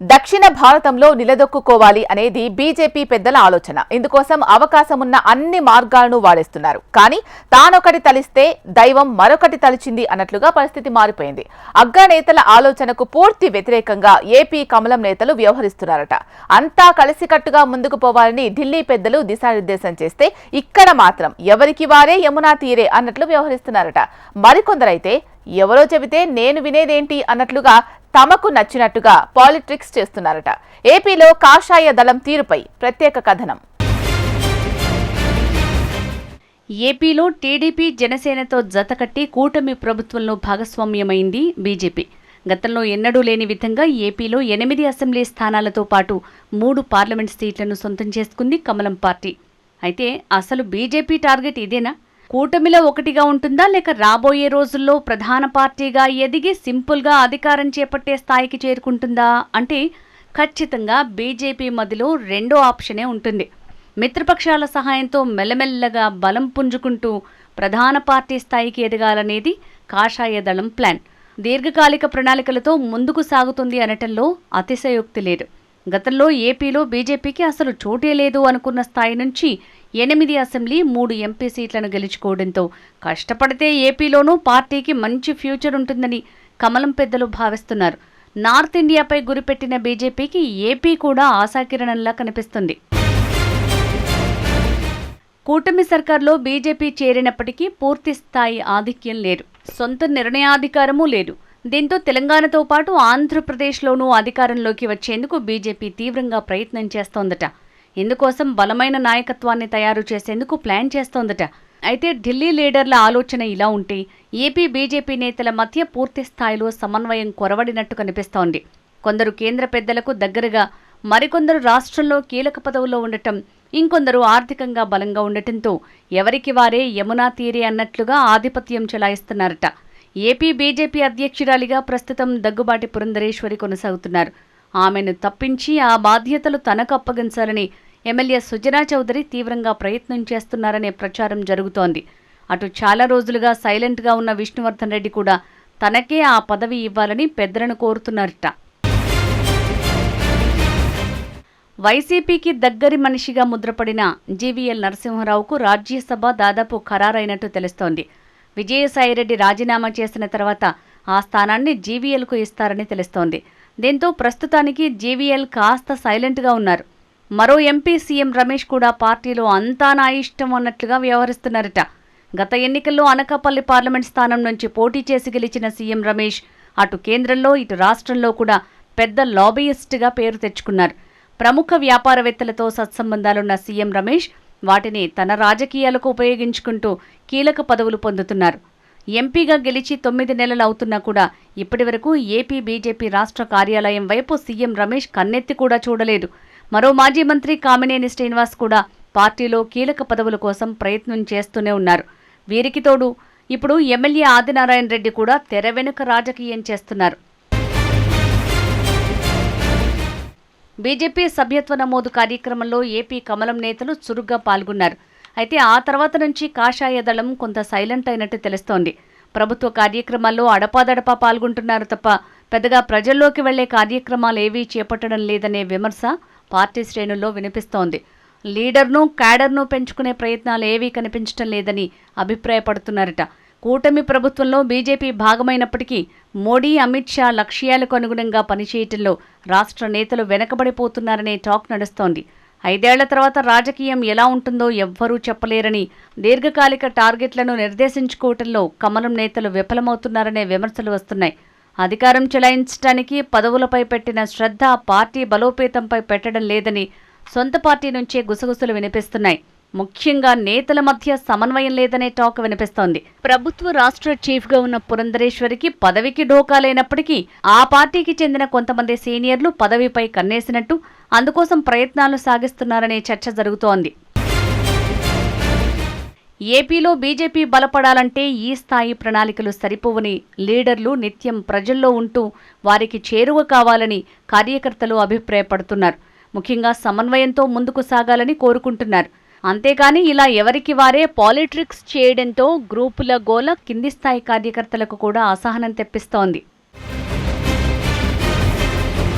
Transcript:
దక్షిణ భారతంలో నిలదొక్కుకోవాలి అనేది బీజేపీ పెద్దల ఆలోచన. ఇందుకోసం అవకాశమున్న అన్ని మార్గాలను వాడేస్తున్నారు. కానీ తానొకటి తలిస్తే దైవం మరొకటి తలిచింది అన్నట్లుగా పరిస్థితి మారిపోయింది. అగ్ర నేతల ఆలోచనకు పూర్తి వ్యతిరేకంగా ఏపీ కమలం నేతలు వ్యవహరిస్తున్నారట. అంతా కలిసికట్టుగా ముందుకు పోవాలని ఢిల్లీ పెద్దలు దిశానిర్దేశం చేస్తే ఇక్కడ మాత్రం ఎవరికి వారే యమునా తీరే అన్నట్లు వ్యవహరిస్తున్నారట. మరికొందరైతే ఎవరో చెబితే నేను వినేదేంటి అన్నట్లుగా తమకు నచ్చినట్టుగా పాలిటిక్స్ చేస్తున్నారట. ఏపీలో కాషాయ దళం తీరుపై ప్రత్యేక కథనం. ఏపీలో టీడీపీ జనసేనతో జతకట్టి కూటమి ప్రభుత్వంలో భాగస్వామ్యమైంది బీజేపీ. గతంలో ఎన్నడూ లేని విధంగా ఏపీలో 8 అసెంబ్లీ స్థానాలతో పాటు 3 పార్లమెంట్ సీట్లను సొంతం చేసుకుంది కమలం పార్టీ. అయితే అసలు బీజేపీ టార్గెట్ ఇదేనా? కూటమిలో ఒకటిగా ఉంటుందా, లేక రాబోయే రోజుల్లో ప్రధాన పార్టీగా ఎదిగి సింపుల్గా అధికారం చేపట్టే స్థాయికి చేరుకుంటుందా అంటే ఖచ్చితంగా బీజేపీ మధ్యలో రెండో ఆప్షనే ఉంటుంది. మిత్రపక్షాల సహాయంతో మెల్లమెల్లగా బలం పుంజుకుంటూ ప్రధాన పార్టీ స్థాయికి ఎదగాలనేది కాషాయ దళం ప్లాన్. దీర్ఘకాలిక ప్రణాళికలతో ముందుకు సాగుతుంది అనటంలో అతిశయోక్తి లేదు. గతంలో ఏపీలో బీజేపీకి అసలు చోటే లేదు అనుకున్న స్థాయి నుంచి 8 అసెంబ్లీ 3 ఎంపీ సీట్లను గెలుచుకోవడంతో కష్టపడితే ఏపీలోనూ పార్టీకి మంచి ఫ్యూచర్ ఉంటుందని కమలం పెద్దలు భావిస్తున్నారు. నార్త్ ఇండియాపై గురిపెట్టిన బీజేపీకి ఏపీ కూడా ఆశాకిరణంలా కనిపిస్తుంది. కూటమి సర్కార్లో బీజేపీ చేరినప్పటికీ పూర్తి స్థాయి ఆధిక్యం లేదు, సొంత నిర్ణయాధికారమూ లేదు. దీంతో తెలంగాణతో పాటు ఆంధ్రప్రదేశ్లోనూ అధికారంలోకి వచ్చేందుకు బీజేపీ తీవ్రంగా ప్రయత్నం చేస్తోందట. ఇందుకోసం బలమైన నాయకత్వాన్ని తయారు చేసేందుకు ప్లాన్ చేస్తోందట. అయితే ఢిల్లీ లీడర్ల ఆలోచన ఇలా ఉంటే ఏపీ బీజేపీ నేతల మధ్య పూర్తి స్థాయిలో సమన్వయం కొరవడినట్టు కనిపిస్తోంది. కొందరు కేంద్ర పెద్దలకు దగ్గరగా, మరికొందరు రాష్ట్రంలో కీలక పదవుల్లో ఉండటం, ఇంకొందరు ఆర్థికంగా బలంగా ఉండటంతో ఎవరికి వారే యమునా తీరే అన్నట్లుగా ఆధిపత్యం చెలాయిస్తున్నారట. ఏపీ బీజేపీ అధ్యక్షురాలిగా ప్రస్తుతం దగ్గుబాటి పురంధరేశ్వరి కొనసాగుతున్నారు. ఆమెను తప్పించి ఆ బాధ్యతలు తనకు అప్పగించాలని ఎమ్మెల్యే సుజనా చౌదరి తీవ్రంగా ప్రయత్నం చేస్తున్నారనే ప్రచారం జరుగుతోంది. అటు చాలా రోజులుగా సైలెంట్గా ఉన్న విష్ణువర్ధన్ రెడ్డి కూడా తనకే ఆ పదవి ఇవ్వాలని పెద్దలను కోరుతున్నారట. వైసీపీకి దగ్గరి మనిషిగా ముద్రపడిన జీవీఎల్ నరసింహారావుకు రాజ్యసభ దాదాపు ఖరారైనట్టు తెలుస్తోంది. విజయసాయిరెడ్డి రాజీనామా చేసిన తర్వాత ఆ స్థానాన్ని జీవీఎల్కు ఇస్తారని తెలుస్తోంది. దీంతో ప్రస్తుతానికి జీవీఎల్ కాస్త సైలెంట్గా ఉన్నారు. మరో ఎంపీ సీఎం రమేష్ కూడా పార్టీలో అంతా నా ఇష్టం అన్నట్లుగా వ్యవహరిస్తున్నారట. గత ఎన్నికల్లో అనకాపల్లి పార్లమెంట్ స్థానం నుంచి పోటీ చేసి గెలిచిన సీఎం రమేష్ అటు కేంద్రంలో ఇటు రాష్ట్రంలో కూడా పెద్ద లాబీయిస్ట్గా పేరు తెచ్చుకున్నారు. ప్రముఖ వ్యాపారవేత్తలతో సత్సంబంధాలున్న సీఎం రమేష్ వాటిని తన రాజకీయాలకు ఉపయోగించుకుంటూ కీలక పదవులు పొందుతున్నారు. ఎంపీగా గెలిచి 9 నెలలు అవుతున్నా కూడా ఇప్పటివరకు ఏపీ బీజేపీ రాష్ట్ర కార్యాలయం వైపు సీఎం రమేష్ కన్నెత్తి కూడా చూడలేదు. మరో మాజీ మంత్రి కామినేని శ్రీనివాస్ కూడా పార్టీలో కీలక పదవుల కోసం ప్రయత్నం చేస్తూనే ఉన్నారు. వీరికి తోడు ఇప్పుడు ఎమ్మెల్యే ఆదినారాయణ రెడ్డి కూడా తెర వెనుక రాజకీయం చేస్తున్నారు. బీజేపీ సభ్యత్వ నమోదు కార్యక్రమంలో ఏపీ కమలం నేతలు చురుగ్గా పాల్గొన్నారు. అయితే ఆ తర్వాత నుంచి కాషాయ దళం కొంత సైలెంట్ అయినట్టు తెలుస్తోంది. ప్రభుత్వ కార్యక్రమాల్లో అడపాదడపా పాల్గొంటున్నారు తప్ప పెద్దగా ప్రజల్లోకి వెళ్లే కార్యక్రమాలు ఏవీ చేపట్టడం లేదనే విమర్శ పార్టీ శ్రేణుల్లో వినిపిస్తోంది. లీడర్ను క్యాడర్ను పెంచుకునే ప్రయత్నాలు ఏవీ కనిపించడం లేదని అభిప్రాయపడుతున్నారట. కూటమి ప్రభుత్వంలో బీజేపీ భాగమైనప్పటికీ మోడీ, అమిత్ షా లక్ష్యాలకు అనుగుణంగా పనిచేయటంలో రాష్ట్ర నేతలు వెనకబడిపోతున్నారనే టాక్ నడుస్తోంది. 5 ఏళ్ల తర్వాత రాజకీయం ఎలా ఉంటుందో ఎవ్వరూ చెప్పలేరని, దీర్ఘకాలిక టార్గెట్లను నిర్దేశించుకోవటంలో కమలం నేతలు విఫలమవుతున్నారనే విమర్శలు వస్తున్నాయి. అధికారం చెలాయించడానికి పదవులపై పెట్టిన శ్రద్ధ పార్టీ బలోపేతంపై పెట్టడం లేదని సొంత పార్టీ నుంచే గుసగుసలు వినిపిస్తున్నాయి. ముఖ్యంగా నేతల మధ్య సమన్వయం లేదనే టాక్ వినిపిస్తోంది. ప్రభుత్వ రాష్ట్ర చీఫ్గా ఉన్న పురంధరేశ్వరికి పదవికి ఢోకా లేనప్పటికీ ఆ పార్టీకి చెందిన కొంతమంది సీనియర్లు పదవిపై కన్నేసినట్టు, అందుకోసం ప్రయత్నాలు సాగిస్తున్నారనే చర్చ జరుగుతోంది. ఏపీలో బీజేపీ బలపడాలంటే ఈ స్థాయి ప్రణాళికలు సరిపోవని లీడర్లు నిత్యం ప్రజల్లో ఉంటూ వారికి చేరువ కావాలని కార్యకర్తలు అభిప్రాయపడుతున్నారు. ముఖ్యంగా సమన్వయంతో ముందుకు సాగాలని కోరుకుంటున్నారు. అంతేకాని ఇలా ఎవరికి వారే పాలిటిక్స్ చేయడంతో గ్రూపుల గోల కింది స్థాయి కార్యకర్తలకు కూడా అసహనం తెప్పిస్తోంది.